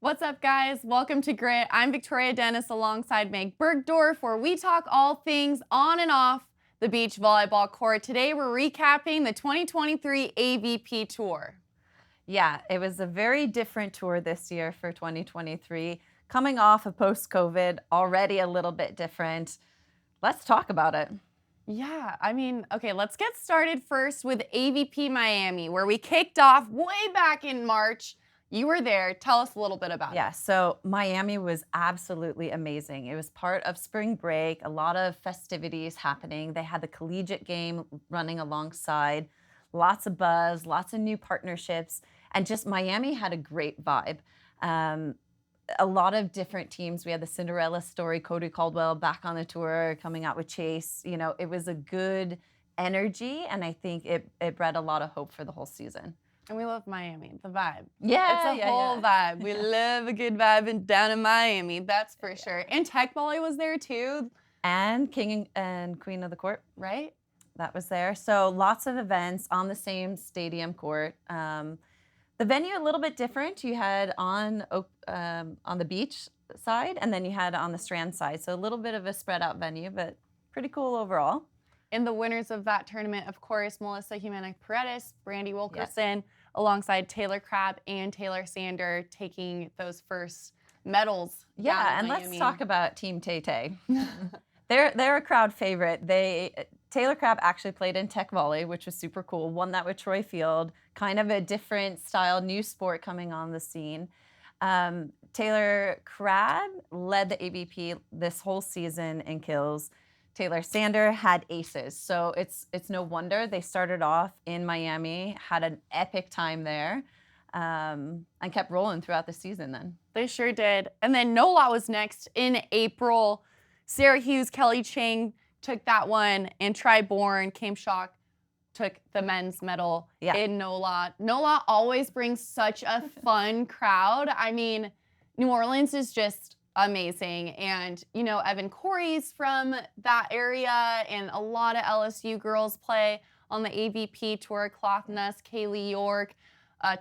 What's up, guys? Welcome to Grit. I'm Victoria Dennis alongside Meg Burgdorf, where we talk all things on and off the beach volleyball court. Today, we're recapping the 2023 AVP Tour. Yeah, it was a very different tour this year for 2023. Coming off of post-COVID, already a little bit different. Let's talk about it. Yeah, okay, let's get started first with AVP Miami, where we kicked off way back in March. You were there. Tell us a little bit about it. Yeah, so Miami was absolutely amazing. It was part of spring break, a lot of festivities happening. They had the collegiate game running alongside, lots of buzz, lots of new partnerships, and just Miami had a great vibe. A lot of different teams. We had the Cinderella story, Cody Caldwell back on the tour, coming out with Chase. You know, it was a good energy, and I think it bred a lot of hope for the whole season. And we love Miami, the vibe. Yeah, it's a whole vibe. We love a good vibe down in Miami, that's for sure. And Tech Volley was there too. And King and Queen of the Court. Right? That was there. So lots of events on the same stadium court. The venue a little bit different. You had on the beach side, and then you had on the Strand side. So a little bit of a spread out venue, but pretty cool overall. And the winners of that tournament, of course, Melissa Jimenez-Paredes, Brandy Wilkerson, alongside Taylor Crabb and Taylor Sander, taking those first medals. Yeah, and let's talk about Team Tay-Tay. They're a crowd favorite. Taylor Crabb actually played in Tech Volley, which was super cool. Won that with Troy Field. Kind of a different style, new sport coming on the scene. Taylor Crabb led the AVP this whole season in kills. Taylor Sander had aces, so it's no wonder they started off in Miami, had an epic time there, and kept rolling throughout the season then. They sure did. And then NOLA was next in April. Sarah Hughes, Kelly Chang took that one, and Tri Bourne, Cam Shock took the men's medal in NOLA. NOLA always brings such a fun crowd. I mean, New Orleans is just amazing. And, you know, Evan Corey's from that area, and a lot of LSU girls play on the AVP Tour. Cloth Nuss, Kaylee York,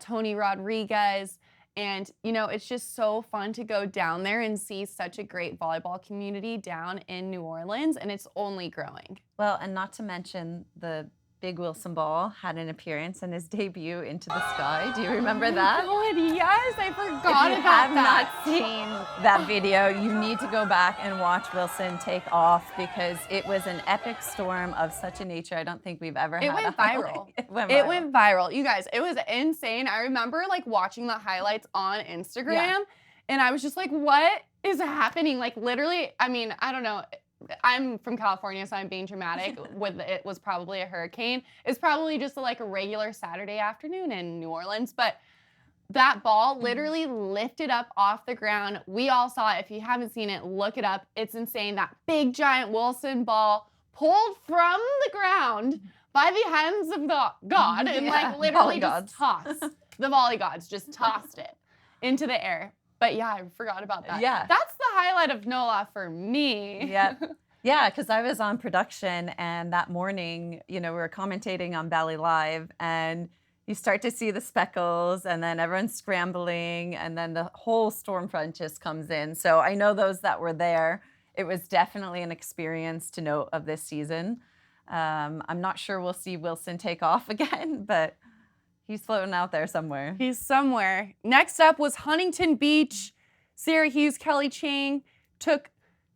Tony Rodriguez. And, you know, it's just so fun to go down there and see such a great volleyball community down in New Orleans, and it's only growing. Well, and not to mention the Big Wilson Ball had an appearance in his debut Into the Sky. Do you remember that? Oh, yes, I forgot about that. If you have not seen that video, you need to go back and watch Wilson take off, because it was an epic storm of such a nature I don't think we've ever had. It went viral. It went viral. You guys, it was insane. I remember like watching the highlights on Instagram, and I was just like, what is happening? Like literally, I mean, I don't know. I'm from California, so I'm being dramatic. It was probably a hurricane. It's probably just like a regular Saturday afternoon in New Orleans, but that ball literally lifted up off the ground. We all saw it. If you haven't seen it, look it up. It's insane. That big giant Wilson ball pulled from the ground by the hands of the God, and like literally just tossed. The volley gods just tossed it into the air. But yeah, I forgot about that. Yeah. That's the highlight of NOLA for me. Yep. Yeah, because I was on production, and that morning, you know, we were commentating on Bally Live, and you start to see the speckles, and then everyone's scrambling, and then the whole storm front just comes in. So I know those that were there, it was definitely an experience to note of this season. I'm not sure we'll see Wilson take off again, but he's floating out there somewhere. He's somewhere. Next up was Huntington Beach. Sarah Hughes, Kelly Chang took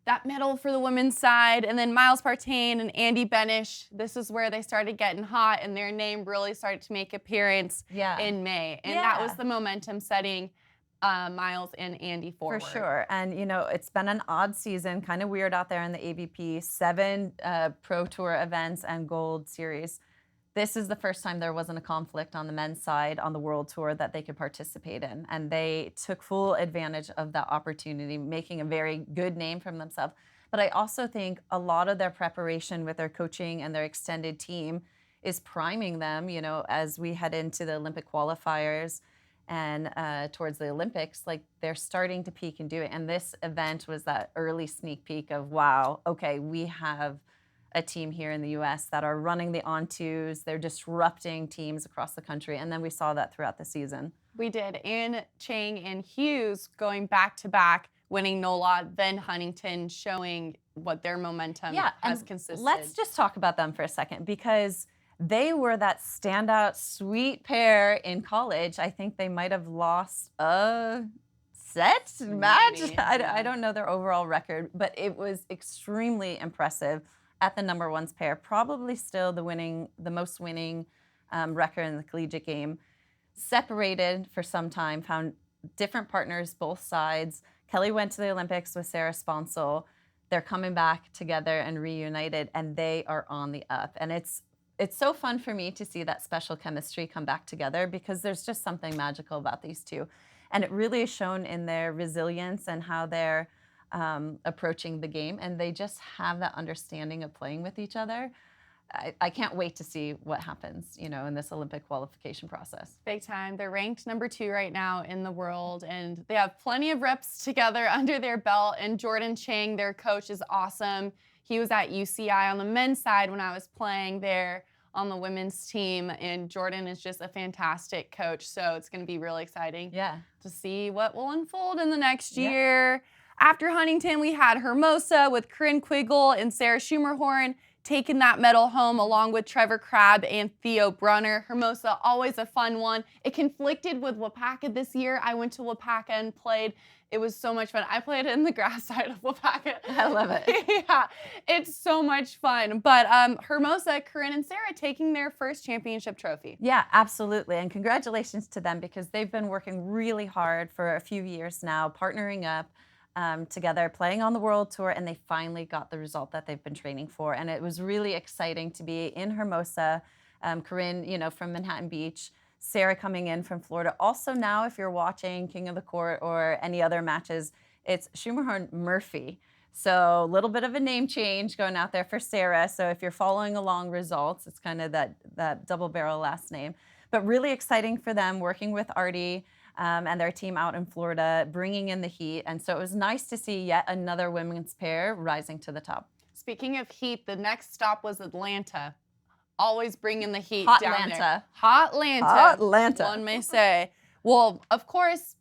that medal for the women's side. And then Miles Partain and Andy Benish, this is where they started getting hot, and their name really started to make appearance in May. And that was the momentum setting Miles and Andy forward. For sure. And, you know, it's been an odd season, kind of weird out there in the AVP. 7 Pro Tour events and Gold Series. This is the first time there wasn't a conflict on the men's side on the World Tour that they could participate in. And they took full advantage of that opportunity, making a very good name for themselves. But I also think a lot of their preparation with their coaching and their extended team is priming them, you know, as we head into the Olympic qualifiers and towards the Olympics, like they're starting to peak and do it. And this event was that early sneak peek of, wow, okay, we have a team here in the U.S. that are running the on-twos. They're disrupting teams across the country. And then we saw that throughout the season. We did. And Chang and Hughes going back to back, winning NOLA, then Huntington, showing what their momentum has consisted. Let's just talk about them for a second, because they were that standout sweet pair in college. I think they might have lost a match. I don't know their overall record, but it was extremely impressive at the number ones pair. Probably still the most winning record in the collegiate game. Separated for some time, found different partners both sides. Kelly went to the Olympics with Sarah Sponsel. They're coming back together and reunited, and they are on the up. And it's so fun for me to see that special chemistry come back together, because there's just something magical about these two. And it really is shown in their resilience and how they're approaching the game. And they just have that understanding of playing with each other. I can't wait to see what happens, in this Olympic qualification process. Big time. They're ranked number 2 right now in the world, and they have plenty of reps together under their belt. And Jordan Chang, their coach, is awesome. He was at UCI on the men's side when I was playing there on the women's team, and Jordan is just a fantastic coach. So it's going to be really exciting to see what will unfold in the next year. After Huntington, we had Hermosa with Corinne Quiggle and Sarah Schumerhorn taking that medal home, along with Trevor Crabb and Theo Brunner. Hermosa, always a fun one. It conflicted with Wapaka this year. I went to Wapaka and played. It was so much fun. I played in the grass side of Wapaka. I love it. Yeah, it's so much fun. But Hermosa, Corinne, and Sarah taking their first championship trophy. Yeah, absolutely. And congratulations to them, because they've been working really hard for a few years now, partnering up together, playing on the World Tour, and they finally got the result that they've been training for. And it was really exciting to be in Hermosa. Corinne, from Manhattan Beach, Sarah coming in from Florida. Also now, if you're watching King of the Court or any other matches, it's Schumerhorn Murphy. So a little bit of a name change going out there for Sarah. So if you're following along results, it's kind of that double barrel last name. But really exciting for them, working with Artie and their team out in Florida, bringing in the heat. And so it was nice to see yet another women's pair rising to the top. Speaking of heat, the next stop was Atlanta. Always bringing the heat Hot down Atlanta. there. Hot Atlanta. Hot Atlanta. One may say. Well, of course,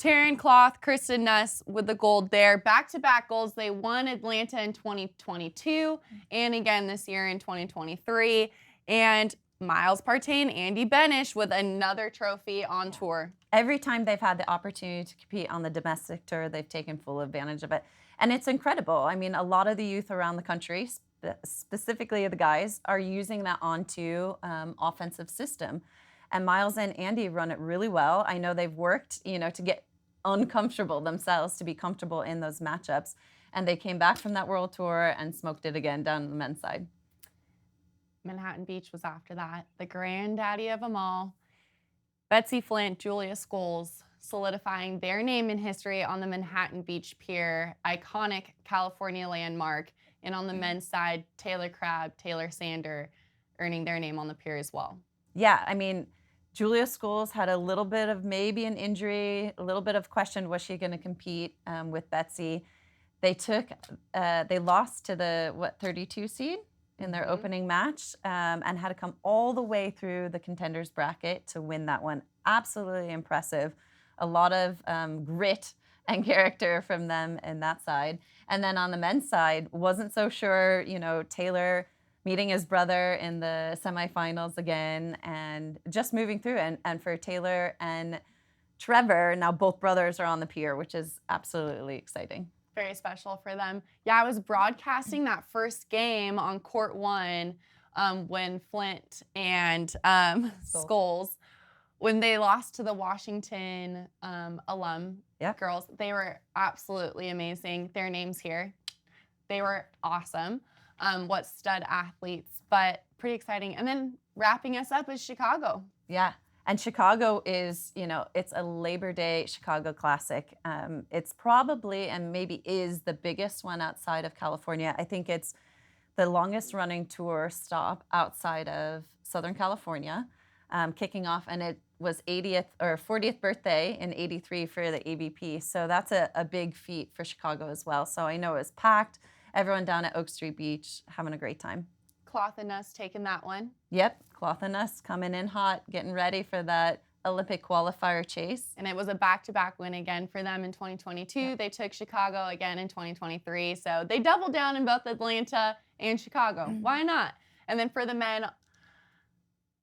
Taryn Cloth, Kristen Nuss with the gold there. Back-to-back golds. They won Atlanta in 2022 and again this year in 2023. And Miles Partain, Andy Benish with another trophy on tour. Every time they've had the opportunity to compete on the domestic tour, they've taken full advantage of it. And it's incredible. I mean, a lot of the youth around the country, specifically the guys, are using that onto offensive system. And Miles and Andy run it really well. I know they've worked, to get uncomfortable themselves, to be comfortable in those matchups. And they came back from that World Tour and smoked it again down the men's side. Manhattan Beach was after that. The granddaddy of them all. Betsy Flint, Julia Scholes, solidifying their name in history on the Manhattan Beach Pier, iconic California landmark. And on the men's side, Taylor Crabb, Taylor Sander, earning their name on the pier as well. Yeah, I mean, Julia Scholes had a little bit of maybe an injury, a little bit of question, was she going to compete with Betsy? They lost to the, 32 seed in their opening match and had to come all the way through the contenders bracket to win that one. Absolutely impressive. A lot of grit and character from them in that side. And then on the men's side, wasn't so sure, Taylor meeting his brother in the semifinals again and just moving through. And for Taylor and Trevor, now both brothers are on the pier, which is absolutely exciting. Very special for them. Yeah, I was broadcasting that first game on Court 1 when Flint and Scholes, when they lost to the Washington alum girls. They were absolutely amazing. Their names here. They were awesome. What stud athletes, but pretty exciting. And then wrapping us up is Chicago. Yeah. And Chicago is, it's a Labor Day Chicago Classic. It's probably and maybe is the biggest one outside of California. I think it's the longest running tour stop outside of Southern California, kicking off. And it was 80th or 40th birthday in '83 for the AVP. So that's a big feat for Chicago as well. So I know it was packed. Everyone down at Oak Street Beach having a great time. Cloth and Nuss taking that one. Yep, Cloth and Nuss coming in hot, getting ready for that Olympic qualifier chase. And it was a back-to-back win again for them in 2022. Yeah. They took Chicago again in 2023. So they doubled down in both Atlanta and Chicago. Why not? And then for the men,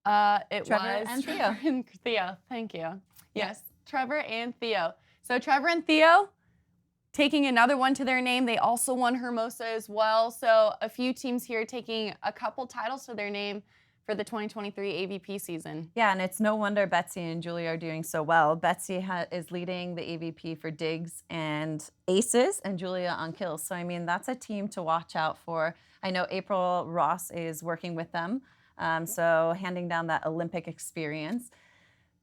Trevor and Trevor and Theo. Thank you. Yes, Trevor and Theo. So Trevor and Theo, taking another one to their name. They also won Hermosa as well. So a few teams here taking a couple titles to their name for the 2023 AVP season. Yeah, and it's no wonder Betsy and Julia are doing so well. Betsy is leading the AVP for digs and aces, and Julia on kills. So, I mean, that's a team to watch out for. I know April Ross is working with them, so handing down that Olympic experience.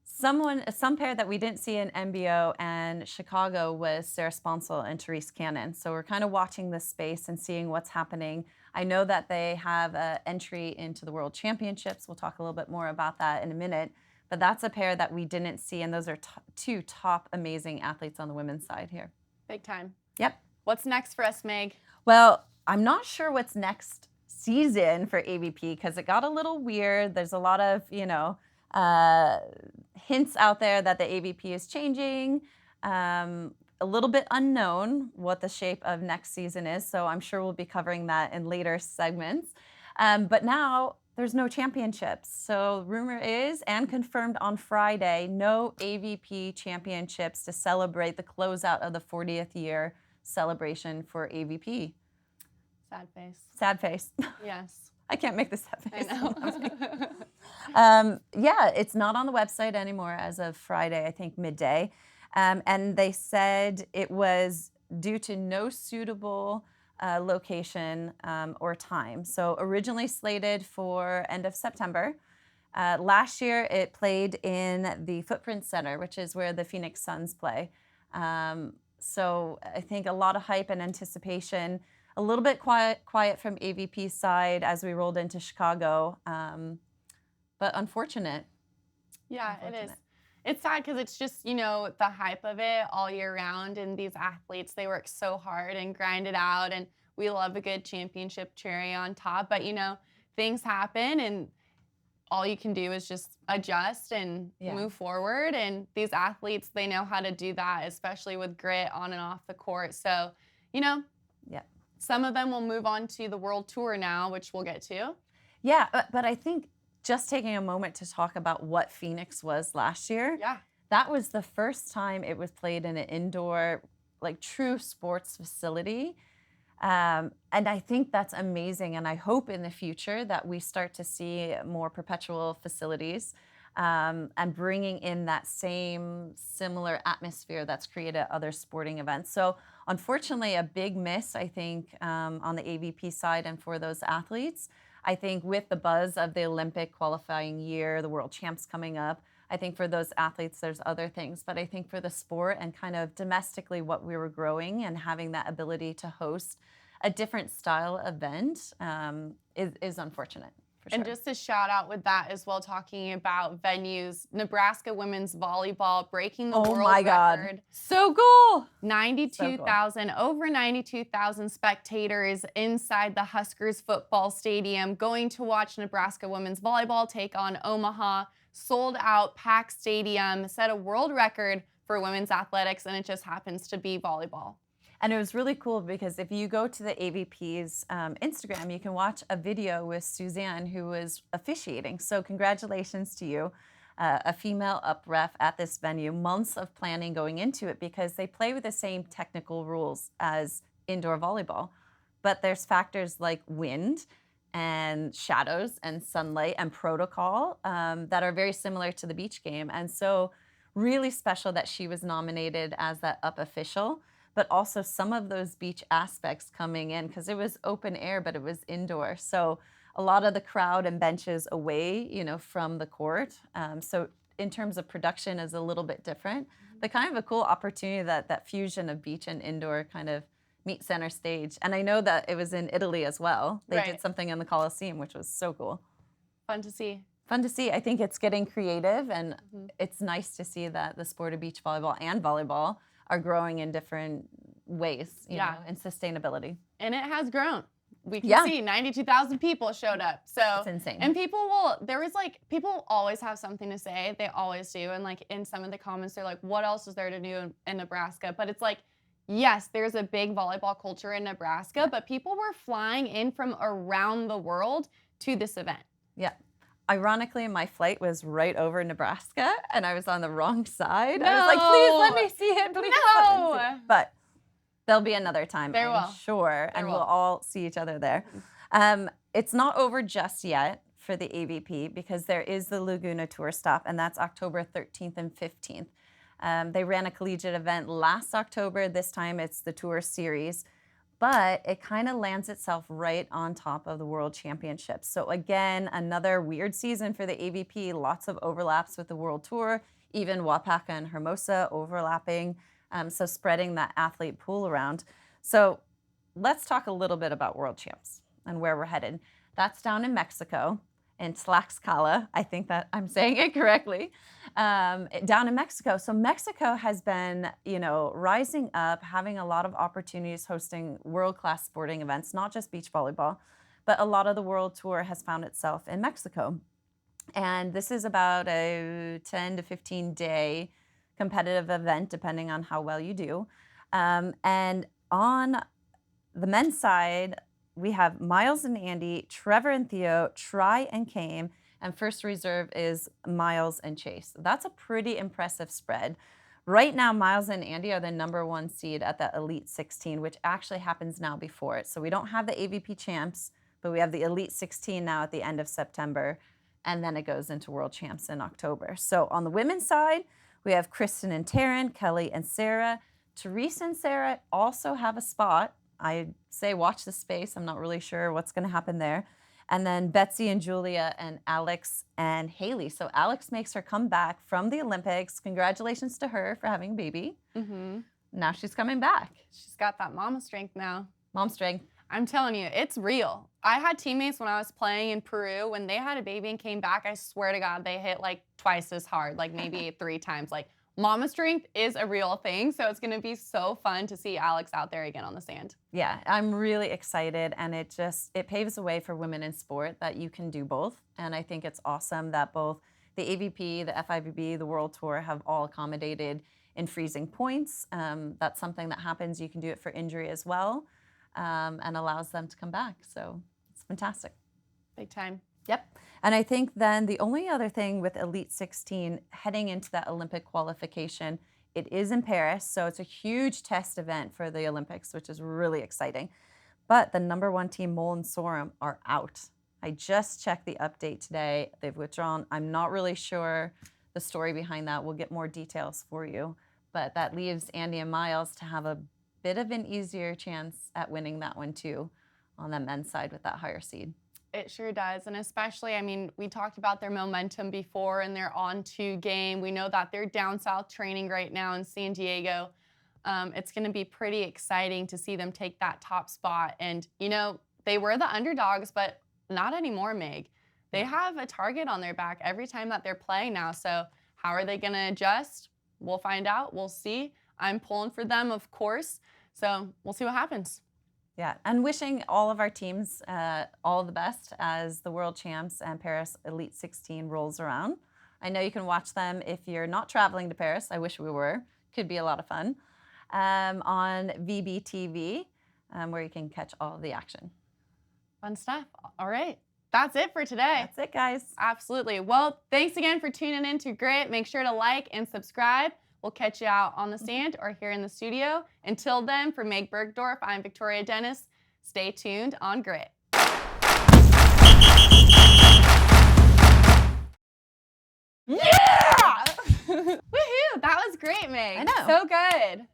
Some pair that we didn't see in NBO and Chicago was Sarah Sponsel and Therese Cannon. So we're kind of watching this space and seeing what's happening. I know that they have an entry into the World Championships. We'll talk a little bit more about that in a minute. But that's a pair that we didn't see, and those are two top amazing athletes on the women's side here. Big time. Yep. What's next for us, Meg? Well, I'm not sure what's next season for AVP because it got a little weird. There's a lot of, hints out there that the AVP is changing. A little bit unknown what the shape of next season is, so I'm sure we'll be covering that in later segments. But now there's no championships. So rumor is, and confirmed on Friday, no AVP championships to celebrate the closeout of the 40th year celebration for AVP. Sad face. Sad face. Yes. I can't make this sad face. I know. Yeah, it's not on the website anymore as of Friday, I think midday. And they said it was due to no suitable location or time. So originally slated for end of September. Last year it played in the Footprint Center, which is where the Phoenix Suns play. So I think a lot of hype and anticipation. A little bit quiet from AVP's side as we rolled into Chicago, but unfortunate. Yeah, it is. It's sad because it's just, the hype of it all year round, and these athletes, they work so hard and grind it out, and we love a good championship cherry on top, but, things happen, and all you can do is just adjust and move forward, and these athletes, they know how to do that, especially with grit on and off the court, so, some of them will move on to the World Tour now, which we'll get to. Yeah, but I think just taking a moment to talk about what Phoenix was last year. Yeah. That was the first time it was played in an indoor, true sports facility. And I think that's amazing. And I hope in the future that we start to see more perpetual facilities and bringing in that same similar atmosphere that's created at other sporting events. So unfortunately, a big miss, I think, on the AVP side and for those athletes. I think with the buzz of the Olympic qualifying year, the World Champs coming up, I think for those athletes, there's other things. But I think for the sport and kind of domestically what we were growing and having that ability to host a different style event is unfortunate. Sure. And just a shout out with that as well, talking about venues, Nebraska women's volleyball breaking the world record. God. So cool. 92,000, over 92,000 spectators inside the Huskers football stadium going to watch Nebraska women's volleyball take on Omaha. Sold out, packed stadium, set a world record for women's athletics, and it just happens to be volleyball. And it was really cool because if you go to the AVP's Instagram, you can watch a video with Suzanne, who was officiating. So congratulations to you, a female up ref at this venue. Months of planning going into it because they play with the same technical rules as indoor volleyball. But there's factors like wind and shadows and sunlight and protocol that are very similar to the beach game. And so really special that she was nominated as that up official. But also some of those beach aspects coming in because it was open air, but it was indoor. So a lot of the crowd and benches away, from the court. So in terms of production is a little bit different, but kind of a cool opportunity that fusion of beach and indoor kind of meet center stage. And I know that it was in Italy as well. They did something in the Coliseum, which was so cool. Fun to see. Fun to see. I think it's getting creative, and it's nice to see that the sport of beach volleyball and volleyball are growing in different ways, you know, and sustainability. And it has grown. we can see 92,000 people showed up. So it's insane. And people always have something to say. They always do. And like in some of the comments, they're like, what else is there to do in Nebraska? But it's like, yes, there's a big volleyball culture in Nebraska, but people were flying in from around the world to this event. Yeah. Ironically, my flight was right over Nebraska, and I was on the wrong side. No. I was like, please let me see it. Please no. Let me see it. But there'll be another time, I'm sure, and we'll all see each other there. It's not over just yet for the AVP because there is the Laguna Tour stop, and that's October 13th and 15th. They ran a collegiate event last October. This time it's the Tour Series. But it kind of lands itself right on top of the World Championships. So again, another weird season for the AVP. Lots of overlaps with the World Tour, even Wapaka and Hermosa overlapping. So spreading that athlete pool around. So let's talk a little bit about World Champs and where we're headed. That's down in Mexico, in Tlaxcala. I think that I'm saying it correctly. Down in Mexico. So Mexico has been, rising up, having a lot of opportunities hosting world-class sporting events, not just beach volleyball, but a lot of the World Tour has found itself in Mexico. And this is about a 10 to 15-day competitive event, depending on how well you do. And on the men's side, we have Miles and Andy, Trevor and Theo, Tri and Kame, and first reserve is Miles and Chase. That's a pretty impressive spread. Right now, Miles and Andy are the #1 seed at the Elite 16, which actually happens now before it. So we don't have the AVP champs, but we have the Elite 16 now at the end of September, and then it goes into World Champs in October. So on the women's side, we have Kristen and Taryn, Kelly and Sarah. Teresa and Sarah also have a spot. I say watch the space. I'm not really sure what's going to happen there. And then Betsy and Julia and Alex and Haley. So Alex makes her comeback from the Olympics. Congratulations to her for having a baby. Mm-hmm. Now she's coming back. She's got that mama strength now. Mom strength. I'm telling you, it's real. I had teammates when I was playing in Peru. When they had a baby and came back, I swear to God, they hit like twice as hard, like maybe 3 times. Like mama strength is a real thing. So it's going to be so fun to see Alex out there again on the sand. Yeah, I'm really excited. And it paves the way for women in sport that you can do both. And I think it's awesome that both the AVP, the FIVB, the World Tour have all accommodated in freezing points. That's something that happens. You can do it for injury as well. And allows them to come back. So it's fantastic. Big time. Yep. And I think then the only other thing with Elite 16 heading into that Olympic qualification, it is in Paris. So it's a huge test event for the Olympics, which is really exciting. But the #1 team, Mole and Sorum, are out. I just checked the update today. They've withdrawn. I'm not really sure the story behind that. We'll get more details for you. But that leaves Andy and Miles to have a bit of an easier chance at winning that one too on the men's side with that higher seed. It sure does. And especially, I mean, we talked about their momentum before and their on-2 game. We know that they're down south training right now in San Diego. It's going to be pretty exciting to see them take that top spot. And, they were the underdogs, but not anymore, Meg. They have a target on their back every time that they're playing now. So how are they going to adjust? We'll find out. We'll see. I'm pulling for them, of course. So we'll see what happens. Yeah, and wishing all of our teams all the best as the World Champs and Paris Elite 16 rolls around. I know you can watch them if you're not traveling to Paris. I wish we were. Could be a lot of fun. On VBTV, where you can catch all of the action. Fun stuff. All right. That's it for today. That's it, guys. Absolutely. Well, thanks again for tuning in to Grit. Make sure to like and subscribe. We'll catch you out on the stand or here in the studio. Until then, for Meg Burgdorf, I'm Victoria Dennis. Stay tuned on Grit. Yeah! Woohoo! That was great, Meg. I know. So good.